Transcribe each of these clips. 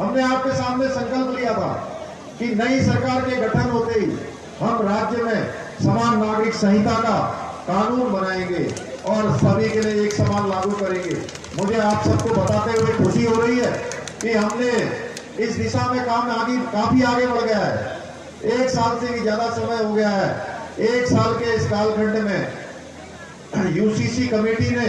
हमने आपके सामने संकल्प लिया था कि नई सरकार के गठन होते ही हम राज्य में समान नागरिक संहिता का कानून बनाएंगे और सभी के लिए एक समान लागू करेंगे। मुझे आप सबको बताते हुए खुशी हो रही है कि हमने इस दिशा में काम काफी आगे बढ़ गया है। 1 साल से भी ज्यादा समय हो गया है। 1 साल के इस कालखंड में यूसीसी कमेटी ने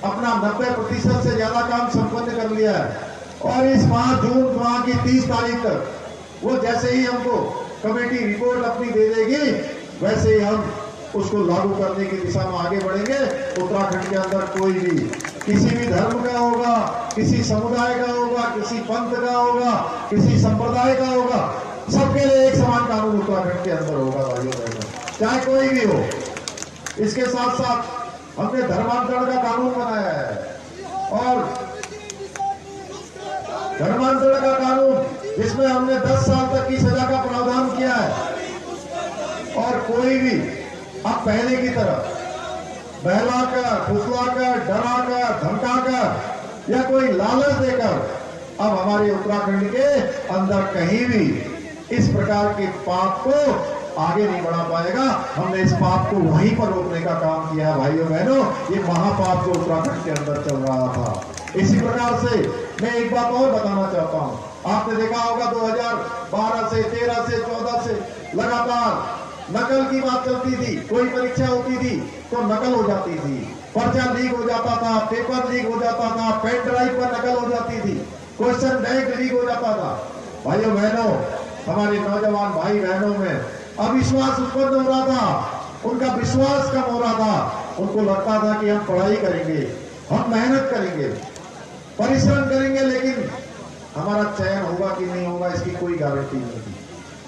अपना 90% से ज्यादा काम संपन्न कर लिया है और इस माह जून माह की 30 तारीख तक वो जैसे ही हमको कमेटी रिपोर्ट अपनी दे देगी वैसे ही हम उसको लागू करने की दिशा में आगे बढ़ेंगे। उत्तराखंड के अंदर कोई भी किसी भी धर्म का होगा, किसी समुदाय का होगा, किसी पंथ का होगा, किसी संप्रदाय का होगा, सबके लिए एक समान कानून उत्तराखंड के अंदर होगा भाइयों बहनों, चाहे कोई भी हो। इसके साथ साथ हमने धर्मांतरण का कानून बनाया है और धर्मांतरण का कानून जिसमें हमने 10 साल तक की सजा का प्रावधान किया है और कोई भी अब पहले की तरह बहलाकर, फुसलाकर, डराकर, धमकाकर या कोई लालच देकर अब हमारे उत्तराखंड के अंदर कहीं भी इस प्रकार के पाप को आगे नहीं बढ़ा पाएगा। हमने इस पाप को वहीं पर रोकने का काम किया भाइयों बहनों। ये महापाप जो उत्तराखंड के अंदर चल रहा था। इसी प्रकार से मैं एक बात और बताना चाहता हूं। आपने देखा होगा 2012 से 13 से 14 से लगातार नकल की बात चलती थी। कोई परीक्षा होती थी तो नकल हो जाती थी, पर्चा लीक हो जाता था, पेपर लीक हो जाता था, पेन ड्राइव पर नकल हो जाती थी, क्वेश्चन बैंक लीक हो जाता था। भाइयों बहनों, हमारे नौजवान भाई बहनों में अविश्वास उत्पन्न हो रहा था, उनका विश्वास कम हो रहा था। उनको लगता था कि हम पढ़ाई करेंगे, हम मेहनत करेंगे, परिश्रम करेंगे, लेकिन हमारा चयन होगा कि नहीं होगा इसकी कोई गारंटी नहीं थी।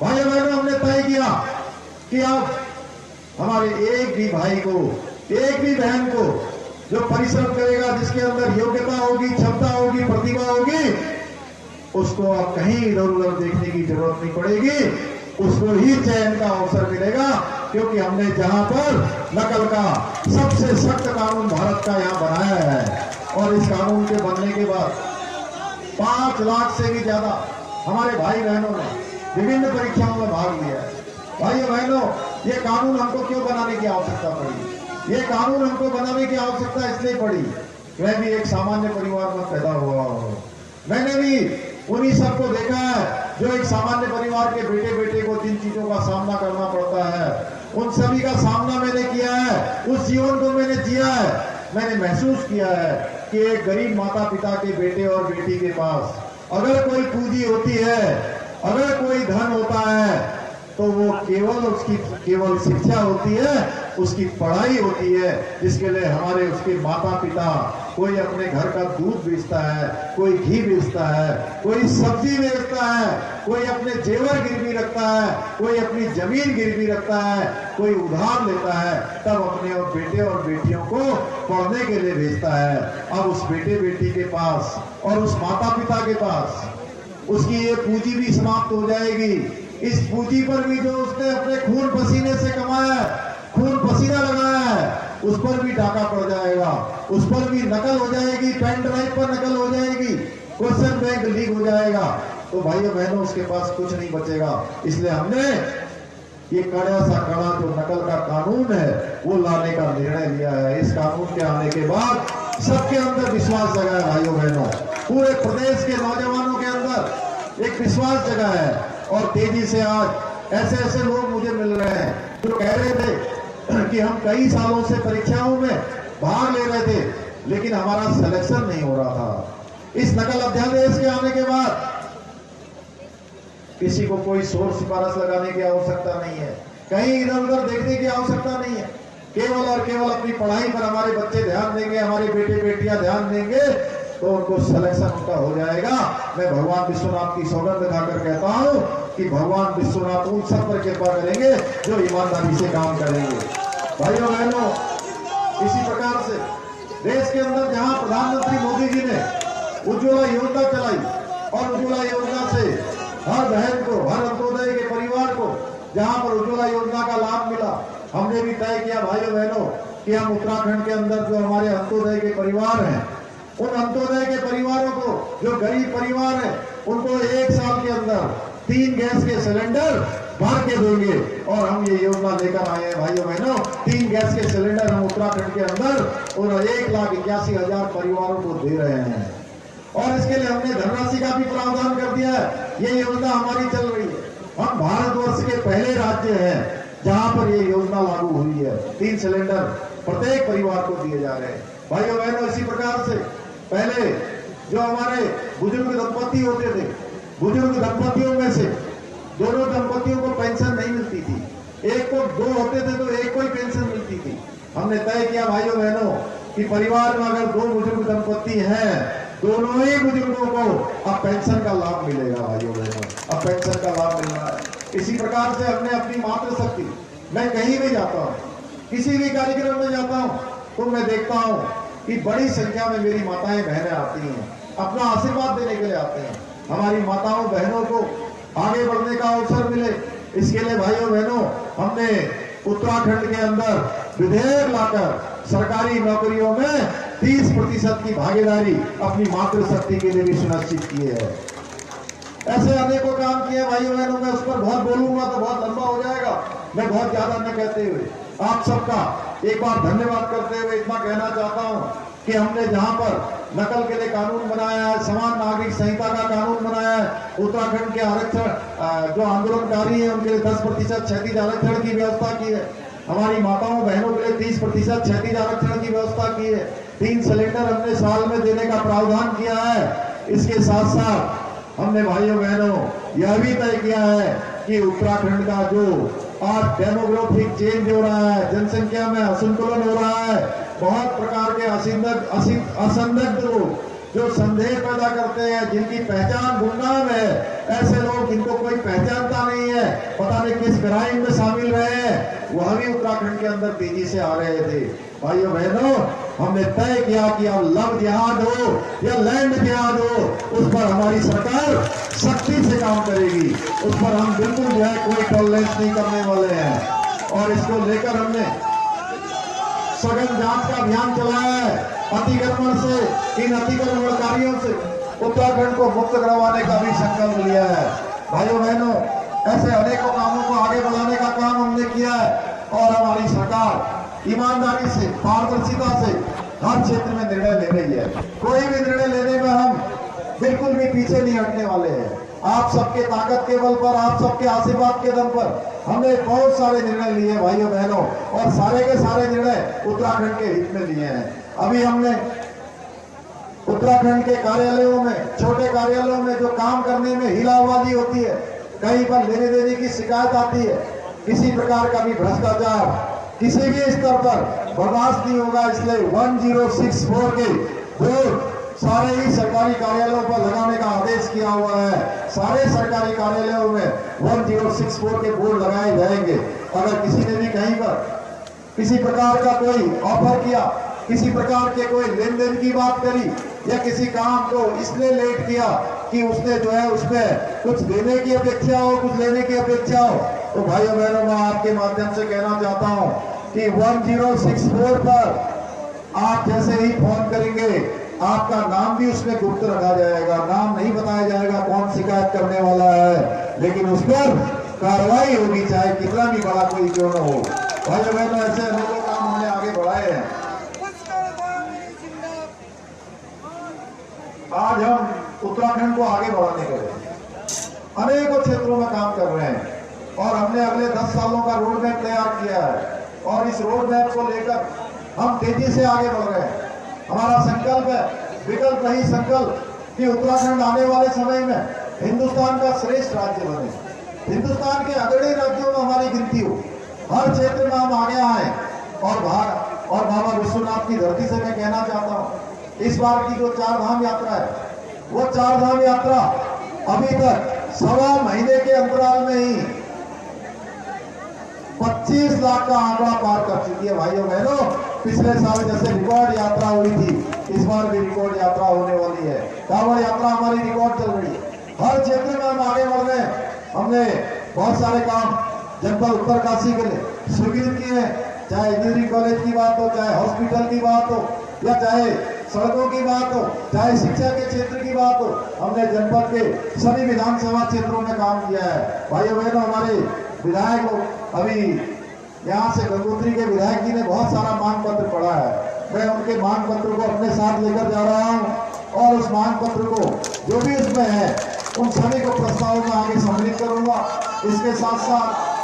भाइयों बहनों, हमने तय किया कि अब हमारे एक भी भाई को, एक भी बहन को जो परिश्रम करेगा, जिसके अंदर योग्यता होगी, क्षमता होगी, प्रतिभा होगी, उसको अब कहीं इधर उधर देखने की जरूरत नहीं पड़ेगी। उसको ही चयन का अवसर मिलेगा, क्योंकि हमने जहां पर नकल का सबसे सख्त कानून भारत का यहां बनाया है और इस कानून के बनने के बाद 5 लाख से भी ज्यादा हमारे भाई बहनों ने विभिन्न परीक्षाओं में भाग लिया है। भाइयों बहनों, ये कानून हमको क्यों बनाने की आवश्यकता पड़ी? ये कानून हमको बनाने की आवश्यकता इसलिए पड़ी, मैं भी एक सामान्य परिवार में पैदा हुआ हूं। मैंने भी उन्हीं सबको देखा है जो एक सामान्य परिवार के बेटे को जिन चीजों का सामना करना पड़ता है, उन सभी का सामना मैंने किया है। उस जीवन को मैंने जिया है। मैंने महसूस किया है कि एक गरीब माता पिता के बेटे और बेटी के पास अगर कोई पूंजी होती है, अगर कोई धन होता है, तो वो केवल शिक्षा होती है, उसकी पढ़ाई होती है, जिसके लिए हमारे उसके माता पिता कोई अपने घर का दूध बेचता है, कोई घी बेचता है, कोई सब्जी बेचता है, कोई अपने जेवर गिरवी रखता है, कोई अपनी जमीन गिरवी रखता है, कोई उधार लेता है, तब अपने और बेटे और बेटियों को पढ़ने के लिए भेजता है। अब उस बेटे बेटी के पास और उस माता पिता के पास उसकी ये पूंजी भी समाप्त हो जाएगी। इस पूंजी पर भी जो उसने अपने खून पसीने से कमाया है, खून पसीना लगाया है, उस पर भी डाका पड़ जाएगा, उस पर भी नकल हो जाएगी, पेन ड्राइव पर नकल हो जाएगी, क्वेश्चन बैंक लीक हो जाएगा। तो भाइयों बहनों, उसके पास कुछ नहीं बचेगा। इसलिए हमने ये कड़ा सा कड़ा जो नकल का कानून है वो लाने का निर्णय लिया है। इस कानून के आने के बाद सबके अंदर विश्वास जगा है। भाइयों बहनों, पूरे प्रदेश के नौजवानों के अंदर एक विश्वास जगा है और तेजी से आज ऐसे ऐसे लोग मुझे मिल रहे हैं जो कह रहे थे कि हम कई सालों से परीक्षाओं में भाग ले रहे थे, लेकिन हमारा सिलेक्शन नहीं हो रहा था। इस नकल अध्यादेश के आने के बाद किसी को कोई शोर सिफारिश लगाने की आवश्यकता नहीं है, कहीं इधर उधर देखने की आवश्यकता नहीं है। केवल और केवल अपनी पढ़ाई पर हमारे बच्चे ध्यान देंगे, हमारे बेटे बेटियां ध्यान देंगे, तो उनको सिलेक्शन उनका हो जाएगा। मैं भगवान विश्वनाथ की सौगंध खाकर कहता हूं कि भगवान विश्वनाथ उन सब पर कृपा करेंगे जो ईमानदारी से काम करेंगे। भाइयों बहनों, इसी प्रकार से देश के अंदर जहां प्रधानमंत्री मोदी जी ने उज्ज्वला योजना चलाई और उज्ज्वला योजना से हर बहन को, हर अंत्योदय के परिवार को जहां पर उज्ज्वला योजना का लाभ मिला, हमने भी तय किया भाइयों बहनों कि हम उत्तराखंड के अंदर जो हमारे अंत्योदय के परिवार हैं, उन अंत्योदय के परिवारों को, जो गरीब परिवार है, उनको 1 साल के अंदर 3 गैस के सिलेंडर भर के देंगे। और हम ये योजना लेकर आए हैं भाइयों बहनों, 3 गैस के सिलेंडर हम उत्तराखंड के अंदर और 1,81,000 परिवारों को दे रहे हैं। और इसके लिए हमने धनराशि का भी प्रावधान कर दिया है। ये योजना हमारी चल रही है। हम भारतवर्ष के पहले राज्य हैं जहां पर ये योजना लागू हुई है। 3 सिलेंडर प्रत्येक परिवार को दिए जा रहे हैं। भाइयों बहनों, इसी प्रकार से पहले जो हमारे बुजुर्ग दंपति होते थे, बुजुर्ग दंपतियों में से दोनों दंपतियों को पेंशन नहीं मिलती थी। एक को 2 होते थे तो एक को ही पेंशन मिलती थी। हमने तय किया भाइयों बहनों कि परिवार में अगर 2 बुजुर्ग दंपति हैं, दोनों ही बुजुर्गों को अब पेंशन का लाभ मिलेगा। भाइयों बहनों, अब पेंशन का लाभ मिल रहा है। इसी प्रकार से हमने अपनी मातृशक्ति, मैं कहीं भी जाता हूँ, किसी भी कार्यक्रम में जाता हूँ तो मैं देखता हूँ कि बड़ी संख्या में मेरी माताएं बहनें आती हैं, अपना आशीर्वाद देने के लिए आते हैं। हमारी माताओं बहनों को आगे बढ़ने का अवसर मिले, इसके लिए भाइयों बहनों हमने उत्तराखंड के अंदर विधेयक लाकर सरकारी नौकरियों में 30% की भागीदारी अपनी मातृशक्ति के लिए भी सुनिश्चित की है। ऐसे अनेकों काम किए भाइयों बहनों, मैं उस पर बहुत बोलूंगा तो बहुत लंबा हो जाएगा। मैं बहुत ज्यादा न कहते हुए आप सबका एक बार धन्यवाद करते हुए इतना कहना चाहता हूं कि हमने जहां पर नकल के लिए कानून बनाया है, समान नागरिक संहिता का कानून बनाया है, उत्तराखंड के आरक्षण जो आंदोलनकारी है उनके लिए 10% क्षैतिज आरक्षण की व्यवस्था की है। हमारी माताओं बहनों के लिए 30% क्षैतिज आरक्षण की व्यवस्था की है। 3 सिलेंडर हमने साल में देने का प्रावधान किया है। इसके साथ साथ हमने भाइयों बहनों यह भी तय किया है कि उत्तराखंड का जो आज डेमोग्राफिक चेंज हो रहा है, जनसंख्या में असंतुलन हो रहा है, बहुत प्रकार के असंदिग्ध लोग जो संदेह पैदा करते हैं, जिनकी पहचान गुमनाम है, ऐसे लोग जिनको कोई पहचानता नहीं है, पता नहीं किस क्राइम में शामिल रहे हैं, वह भी उत्तराखंड के अंदर तेजी से आ रहे थे। भाइयों बहनों, हमने तय किया कि अब लव जिहाद हो या लैंड जिहाद हो, उस पर हमारी सरकार सख्ती से काम करेगी। उस पर हम बिल्कुल जो है कोई टॉलरेंस नहीं करने वाले हैं। और इसको लेकर हमने सघन जांच का अभियान चलाया है। अतिक्रमण से, इन अतिक्रमणकारियों से उत्तराखंड को मुक्त करवाने का भी संकल्प लिया है। भाइयों बहनों, ऐसे अनेकों कामों को आगे बढ़ाने का काम हमने किया है। और हमारी सरकार ईमानदारी से, पारदर्शिता से हर क्षेत्र में निर्णय ले रही है। कोई भी निर्णय लेने में हम बिल्कुल भी पीछे नहीं हटने वाले हैं। आप सबके ताकत के बल पर, आप सबके आशीर्वाद के दम पर हमने बहुत सारे निर्णय लिए भाइयों बहनों, और सारे के सारे निर्णय उत्तराखंड के हित में लिए हैं। अभी हमने उत्तराखंड के कार्यालयों में, छोटे कार्यालयों में जो काम करने में हिलावबाजी होती है, कहीं पर लेने देने की शिकायत आती है, किसी प्रकार का भी भ्रष्टाचार किसी भी स्तर पर बर्दाश्त नहीं होगा। इसलिए 1064 के बोर्ड सारे ही सरकारी कार्यालयों पर लगाने का आदेश किया हुआ है। सारे सरकारी कार्यालयों में 1064 के बोर्ड लगाए जाएंगे। अगर किसी ने भी कहीं पर किसी प्रकार का कोई ऑफर किया, किसी प्रकार के कोई लेन देन की बात करी, या किसी काम को इसलिए लेट किया कि उसने जो है उसमें कुछ देने की अपेक्षा हो, कुछ लेने की अपेक्षा हो, तो भाइयों बहनों, मैं आपके माध्यम से कहना चाहता हूं कि 1064 पर आप जैसे ही फोन करेंगे, आपका नाम भी उसमें गुप्त रखा जाएगा। नाम नहीं बताया जाएगा कौन शिकायत करने वाला है, लेकिन उस पर कार्रवाई होगी, चाहे कितना भी बड़ा कोई क्यों न हो। भाइयों बहनों, ऐसे अनेकों काम हमने आगे बढ़ाए हैं। आज हम उत्तराखंड को आगे बढ़ाने के लिए अनेकों क्षेत्रों में काम कर रहे हैं, और हमने अगले 10 सालों का रोड मैप तैयार किया है। और इस रोड मैप को लेकर हम तेजी से आगे बढ़ रहे हैं। हमारा संकल्प है, विकल्प नहीं संकल्प, कि उत्तराखंड आने वाले समय में हिंदुस्तान का श्रेष्ठ राज्य बने। हिंदुस्तान के अग्रणी राज्यों में हमारी गिनती हो, हर क्षेत्र में हम आगे आए। और बाबा विश्वनाथ की धरती से मैं कहना चाहता हूँ, इस बार की जो 4 धाम यात्रा है, वो 4 धाम यात्रा अभी तक 1.25 महीने के अंतराल में ही 25 लाख का आंकड़ा पार कर चुकी है। भाइयों बहनों, पिछले साल जैसे रिकॉर्ड यात्रा हुई थी, इस बार भी रिकॉर्ड यात्रा होने वाली है। कांवड़ यात्रा हमारी रिकॉर्ड चल रही है। हर क्षेत्र में हम आगे बढ़ रहे हैं। हमने बहुत सारे काम जनपद उत्तरकाशी के लिए स्वीकृत किए हैं, चाहे इंजीनियरिंग कॉलेज की बात हो, चाहे हॉस्पिटल की बात हो, या चाहे सड़कों की बात हो, चाहे शिक्षा के क्षेत्र की बात हो, हमने जनपद के सभी विधानसभा क्षेत्रों में काम किया है। भाइयों बहनों, हमारे विधायक लोग अभी यहाँ से गंगोत्री के विधायक जी ने बहुत सारा मांग पत्र पढ़ा है। मैं उनके मांग पत्र को अपने साथ लेकर जा रहा हूँ और उस मांग पत्र को जो भी उसमें है उन सभी को प्रस्ताव में आगे सम्मिलित करूंगा। इसके साथ साथ